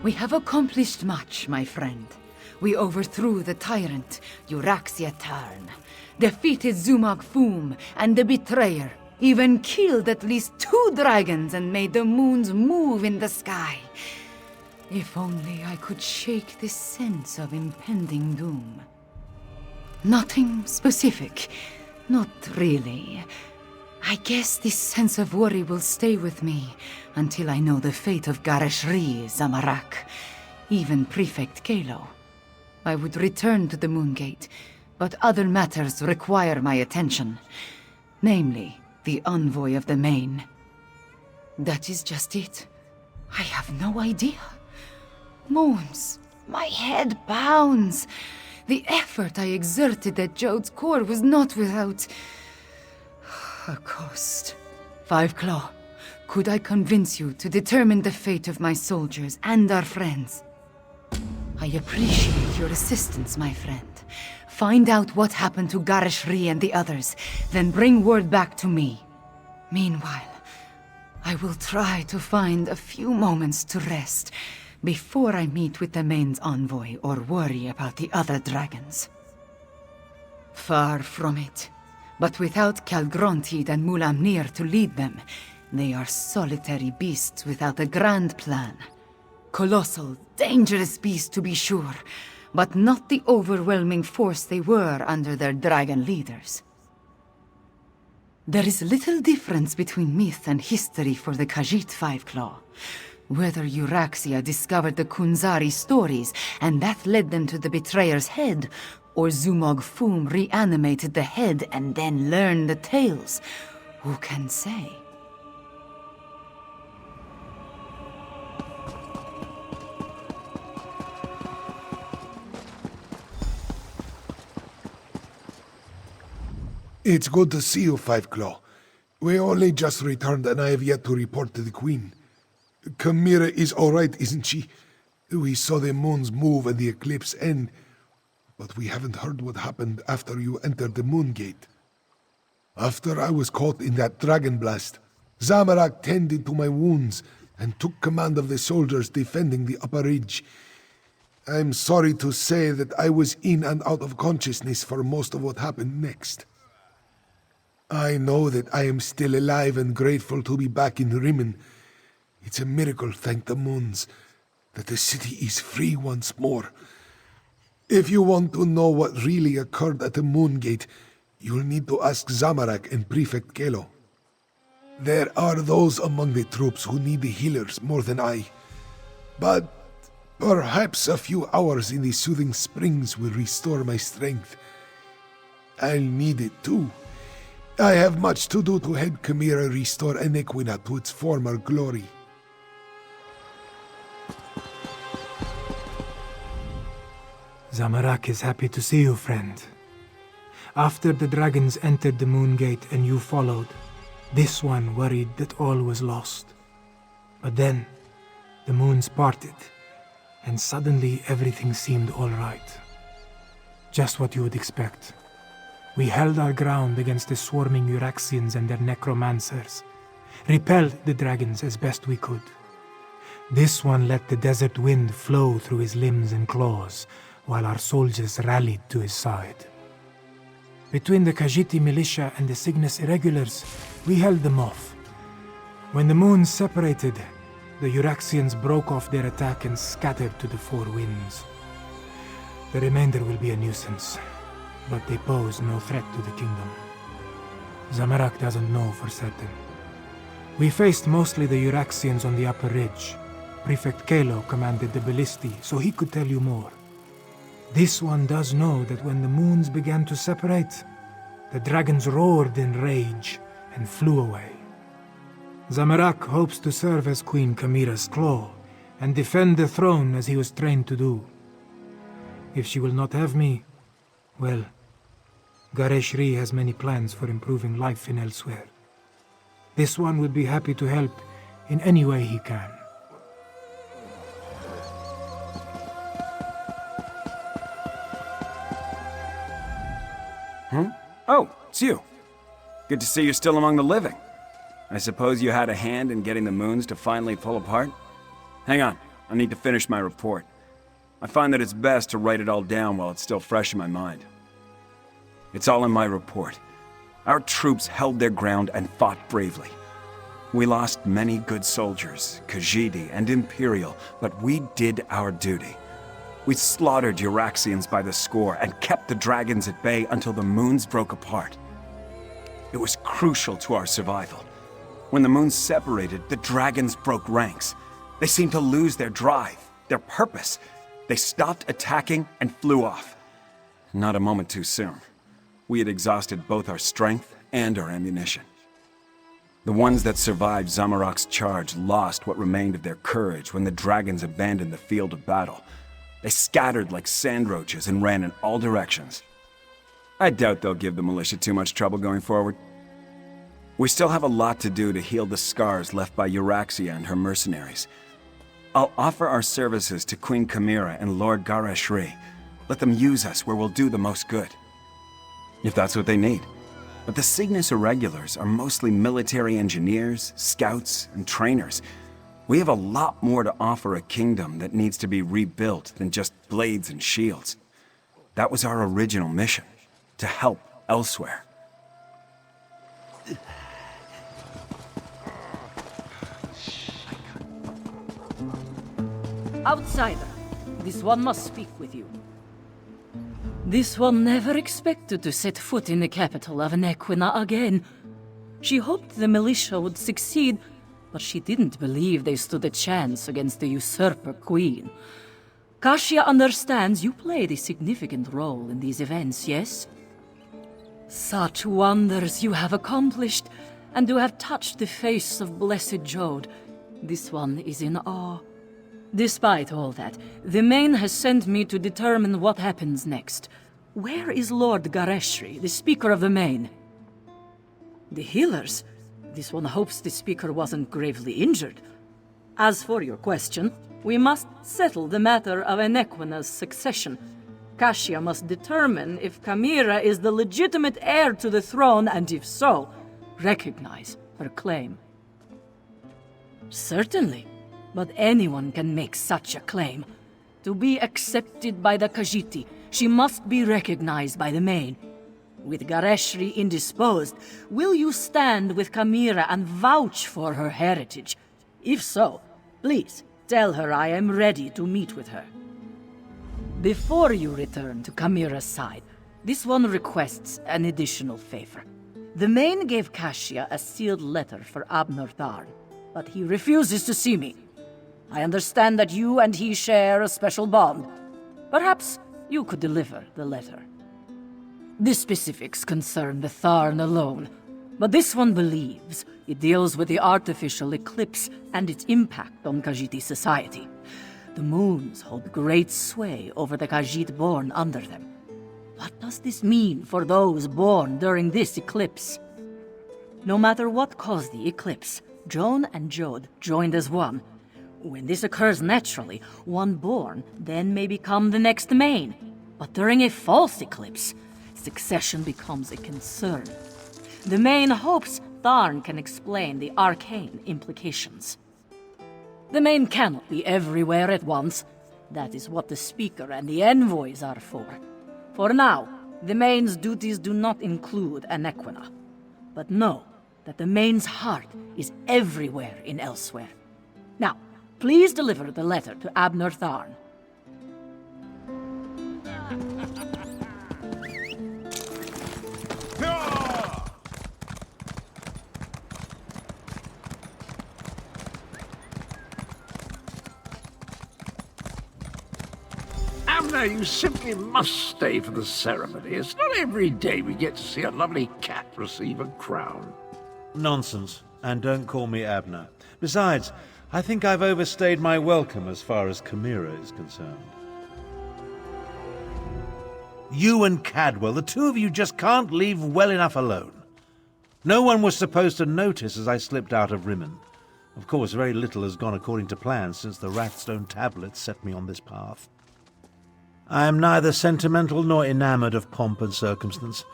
We have accomplished much, my friend. We overthrew the tyrant, Euraxia Tarn, defeated Zumog Foom and the Betrayer, even killed at least 2 dragons and made the moons move in the sky. If only I could shake this sense of impending doom. Nothing specific. Not really. I guess this sense of worry will stay with me until I know the fate of Gareshri, Zamorak, even Prefect Kalo. I would return to the Moongate, but other matters require my attention. Namely, the envoy of the Main. That is just it. I have no idea. Moons, my head pounds. The effort I exerted at Jode's core was not without a cost. Five Claw, could I convince you to determine the fate of my soldiers and our friends? I appreciate your assistance, my friend. Find out what happened to Gareshri and the others, then bring word back to me. Meanwhile, I will try to find a few moments to rest before I meet with the Main's envoy or worry about the other dragons. Far from it. But without Calgrontid and Mulamnir to lead them, they are solitary beasts without a grand plan. Colossal, dangerous beasts to be sure, but not the overwhelming force they were under their dragon leaders. There is little difference between myth and history for the Khajiit Five Claw. Whether Euraxia discovered the Kunzari stories and that led them to the Betrayer's head, or Zumog Foom reanimated the head and then learned the tales, who can say? It's good to see you, Five Claw. We only just returned and I have yet to report to the Queen. Khamira is alright, isn't she? We saw the moons move and the eclipse end, but we haven't heard what happened after you entered the Moongate. After I was caught in that dragon blast, Zamorak tended to my wounds and took command of the soldiers defending the upper ridge. I'm sorry to say that I was in and out of consciousness for most of what happened next. I know that I am still alive and grateful to be back in Rimmen. It's a miracle, thank the moons, that the city is free once more. If you want to know what really occurred at the Moongate, you'll need to ask Zamorak and Prefect Kalo. There are those among the troops who need the healers more than I. But perhaps a few hours in the soothing springs will restore my strength. I'll need it too. I have much to do to help Khamira restore Anequina to its former glory. Zamorak is happy to see you, friend. After the dragons entered the Moongate and you followed, this one worried that all was lost. But then, the moons parted, and suddenly everything seemed all right. Just what you would expect. We held our ground against the swarming Euraxians and their necromancers, repelled the dragons as best we could. This one let the desert wind flow through his limbs and claws, while our soldiers rallied to his side. Between the Khajiiti militia and the Cygnus irregulars, we held them off. When the moons separated, the Euraxians broke off their attack and scattered to the four winds. The remainder will be a nuisance, but they pose no threat to the kingdom. Zamorak doesn't know for certain. We faced mostly the Euraxians on the upper ridge. Prefect Kalo commanded the ballisti, so he could tell you more. This one does know that when the moons began to separate, the dragons roared in rage and flew away. Zamorak hopes to serve as Queen Khamira's claw and defend the throne as he was trained to do. If she will not have me, well, Gareshri has many plans for improving life in Elsweyr. This one would be happy to help in any way he can. Huh? Oh, it's you. Good to see you're still among the living. I suppose you had a hand in getting the moons to finally pull apart? Hang on, I need to finish my report. I find that it's best to write it all down while it's still fresh in my mind. It's all in my report. Our troops held their ground and fought bravely. We lost many good soldiers, Khajiit and Imperial, but we did our duty. We slaughtered Euraxians by the score and kept the dragons at bay until the moons broke apart. It was crucial to our survival. When the moons separated, the dragons broke ranks. They seemed to lose their drive, their purpose. They stopped attacking and flew off. Not a moment too soon. We had exhausted both our strength and our ammunition. The ones that survived Zamorak's charge lost what remained of their courage when the dragons abandoned the field of battle. They scattered like sand roaches and ran in all directions. I doubt they'll give the militia too much trouble going forward. We still have a lot to do to heal the scars left by Euraxia and her mercenaries. I'll offer our services to Queen Khamira and Lord Gareshri. Let them use us where we'll do the most good. If that's what they need. But the Cygnus Irregulars are mostly military engineers, scouts, and trainers. We have a lot more to offer a kingdom that needs to be rebuilt than just blades and shields. That was our original mission, to help Elsweyr. Outsider, this one must speak with you. This one never expected to set foot in the capital of Anequina again. She hoped the militia would succeed, but she didn't believe they stood a chance against the usurper queen. Kashia understands you played a significant role in these events, yes? Such wonders you have accomplished, and to have touched the face of blessed Jode. This one is in awe. Despite all that, the Main has sent me to determine what happens next. Where is Lord Gareshri, the Speaker of the Main? The healers? This one hopes the Speaker wasn't gravely injured. As for your question, we must settle the matter of Anequina's succession. Kashia must determine if Khamira is the legitimate heir to the throne, and if so, recognize her claim. Certainly. But anyone can make such a claim. To be accepted by the Khajiit, she must be recognized by the Main. With Gareshri indisposed, will you stand with Khamira and vouch for her heritage? If so, please tell her I am ready to meet with her. Before you return to Khamira's side, this one requests an additional favor. The Main gave Kashia a sealed letter for Abner Tharn, but he refuses to see me. I understand that you and he share a special bond. Perhaps you could deliver the letter. The specifics concern the Tharn alone, but this one believes it deals with the artificial eclipse and its impact on Khajiit society. The moons hold great sway over the Khajiit born under them. What does this mean for those born during this eclipse? No matter what caused the eclipse, Joan and Jode joined as one. When this occurs naturally, one born then may become the next Main. But during a false eclipse, succession becomes a concern. The Main hopes Tharn can explain the arcane implications. The Main cannot be everywhere at once. That is what the Speaker and the envoys are for. For now, the Main's duties do not include Anequina. But know that the Main's heart is everywhere in Elsweyr. Now, please deliver the letter to Abner Tharn. Abner, you simply must stay for the ceremony. It's not every day we get to see a lovely cat receive a crown. Nonsense. And don't call me Abner. Besides, I think I've overstayed my welcome as far as Khamira is concerned. You and Cadwell, the two of you just can't leave well enough alone. No one was supposed to notice as I slipped out of Rimmen. Of course, very little has gone according to plan since the Rathstone tablets set me on this path. I am neither sentimental nor enamoured of pomp and circumstance.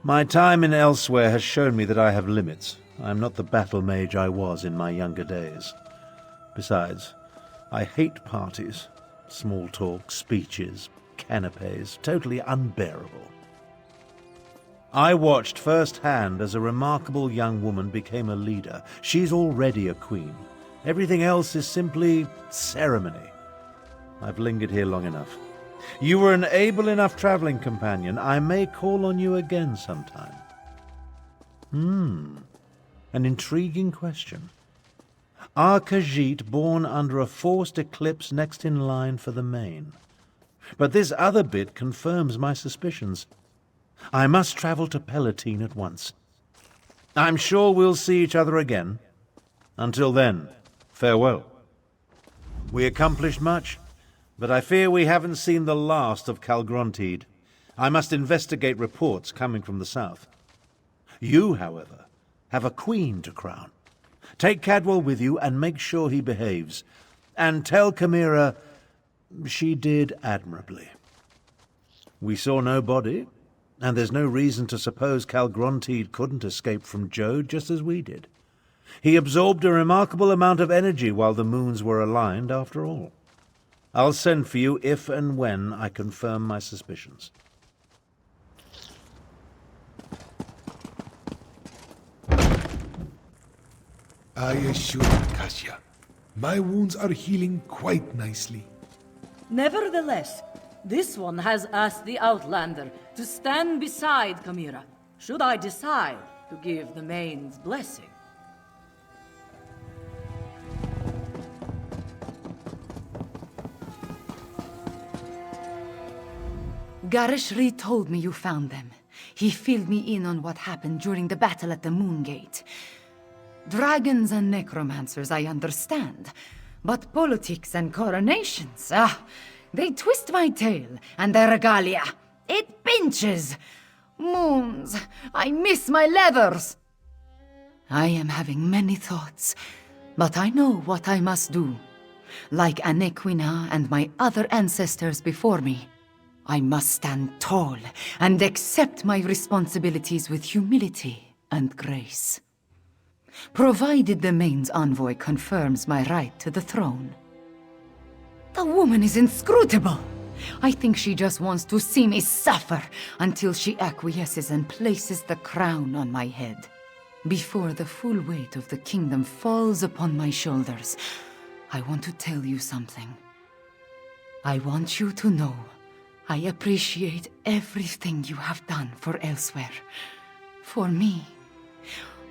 My time in Elsweyr has shown me that I have limits. I am not the battle mage I was in my younger days. Besides, I hate parties, small talk, speeches, canapes, totally unbearable. I watched firsthand as a remarkable young woman became a leader. She's already a queen. Everything else is simply ceremony. I've lingered here long enough. You were an able enough traveling companion. I may call on you again sometime. An intriguing question. Are Khajiit born under a forced eclipse next in line for the main? But this other bit confirms my suspicions. I must travel to Palatine at once. I'm sure we'll see each other again. Until then, farewell. We accomplished much, but I fear we haven't seen the last of Calgrontiid. I must investigate reports coming from the south. You, however, have a queen to crown. Take Cadwell with you and make sure he behaves. And tell Khamira she did admirably. We saw no body, and there's no reason to suppose Calgrontiid couldn't escape from Jode just as we did. He absorbed a remarkable amount of energy while the moons were aligned, after all. I'll send for you if and when I confirm my suspicions. I assure you, Kasia, my wounds are healing quite nicely. Nevertheless, this one has asked the Outlander to stand beside Khamira, should I decide to give the Main's blessing. Gareshri told me you found them. He filled me in on what happened during the battle at the Moongate. Dragons and necromancers, I understand. But politics and coronations, they twist my tail, and their regalia, it pinches. Moons, I miss my leathers. I am having many thoughts, but I know what I must do. Like Anequina and my other ancestors before me, I must stand tall and accept my responsibilities with humility and grace. Provided the Main's envoy confirms my right to the throne. The woman is inscrutable. I think she just wants to see me suffer until she acquiesces and places the crown on my head. Before the full weight of the kingdom falls upon my shoulders, I want to tell you something. I want you to know I appreciate everything you have done for Elsweyr. For me.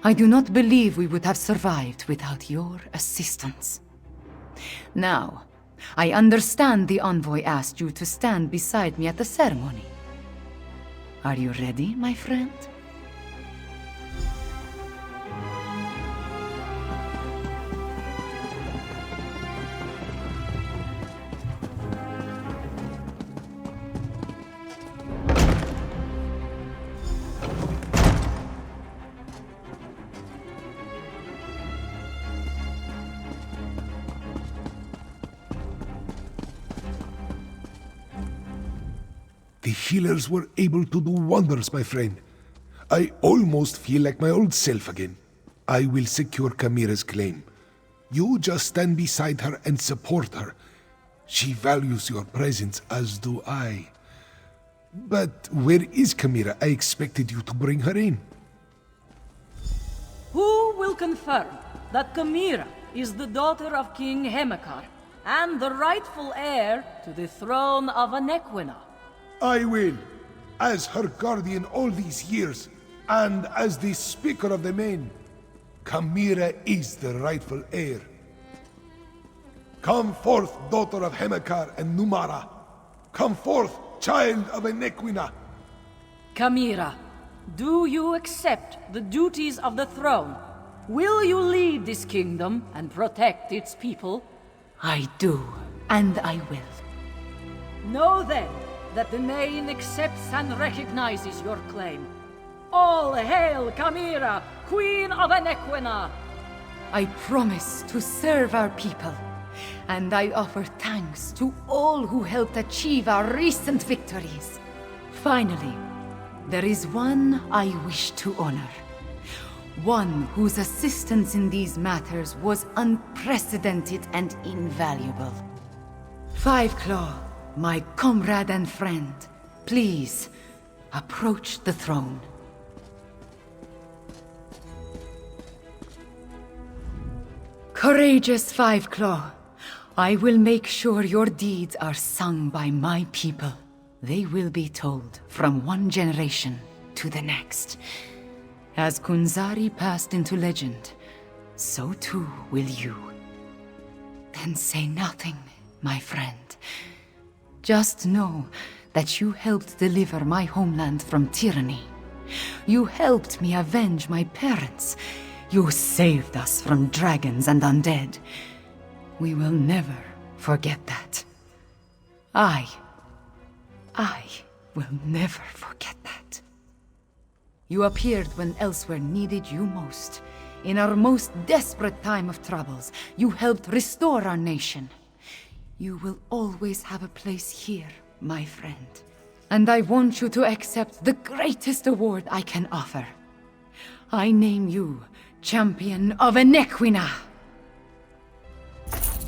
I do not believe we would have survived without your assistance. Now, I understand the envoy asked you to stand beside me at the ceremony. Are you ready, my friend? The healers were able to do wonders, my friend. I almost feel like my old self again. I will secure Khamira's claim. You just stand beside her and support her. She values your presence, as do I. But where is Khamira? I expected you to bring her in. Who will confirm that Khamira is the daughter of King Hemekar and the rightful heir to the throne of Anequina? I will, as her guardian all these years, and as the Speaker of the Main. Khamira is the rightful heir. Come forth, daughter of Hemekar and Numara. Come forth, child of Anequina. Khamira, do you accept the duties of the throne? Will you lead this kingdom and protect its people? I do, and I will. Know then that the Main accepts and recognizes your claim. All hail Khamira, Queen of Anequina! I promise to serve our people, and I offer thanks to all who helped achieve our recent victories. Finally, there is one I wish to honor. One whose assistance in these matters was unprecedented and invaluable. Five Claw, my comrade and friend, please, approach the throne. Courageous Five Claw, I will make sure your deeds are sung by my people. They will be told from one generation to the next. As Kunzari passed into legend, so too will you. Then say nothing, my friend. Just know that you helped deliver my homeland from tyranny. You helped me avenge my parents. You saved us from dragons and undead. We will never forget that. I will never forget that. You appeared when Elsweyr needed you most. In our most desperate time of troubles, you helped restore our nation. You will always have a place here, my friend. And I want you to accept the greatest award I can offer. I name you Champion of Anequina.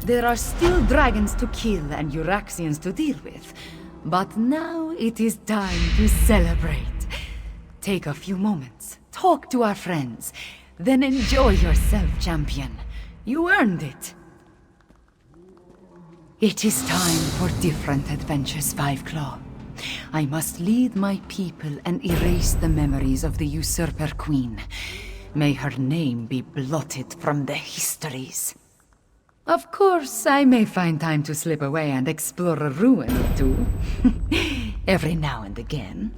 There are still dragons to kill and Euraxians to deal with, but now it is time to celebrate. Take a few moments, talk to our friends, then enjoy yourself, champion. You earned it. It is time for different adventures, Five Claw. I must lead my people and erase the memories of the usurper queen. May her name be blotted from the histories. Of course, I may find time to slip away and explore a ruin or two. Every now and again.